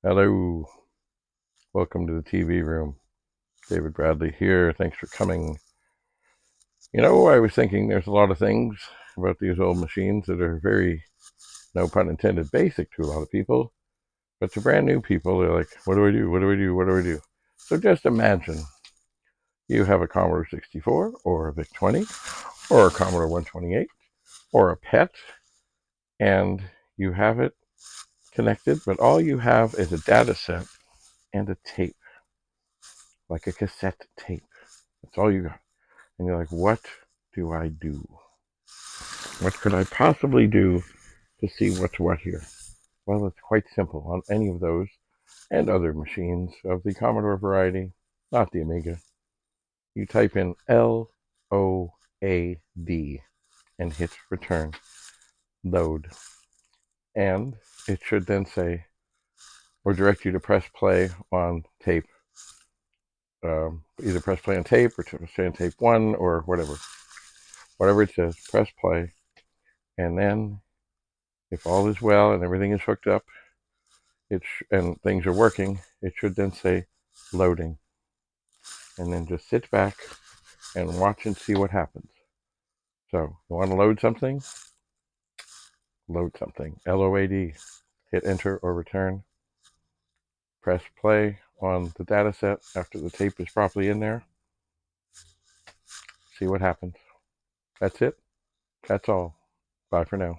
Hello, welcome to the TV room. David Bradley here. Thanks for coming. I was thinking there's a lot of things about these old machines that are very, no pun intended, basic to a lot of people. But to brand new people, they're like, what do I do? What do I do? What do I do? So just imagine you have a Commodore 64 or a VIC-20 or a Commodore 128 or a PET, and you have it connected, but all you have is a data set and a tape, like a cassette tape. That's all you got. And you're like, what do I do? What could I possibly do to see what's what here? Well, it's quite simple on any of those and other machines of the Commodore variety, not the Amiga. You type in LOAD and hit return, load. And it should then say, or direct you to press play on tape. Either press play on tape or stay on tape 1 or whatever. Whatever it says, press play. And then if all is well and everything is hooked up, and things are working, it should then say loading. And then just sit back and watch and see what happens. So you want to load something? Load something. LOAD. Hit enter or return. Press play on the data set after the tape is properly in there. See what happens. That's it. That's all. Bye for now.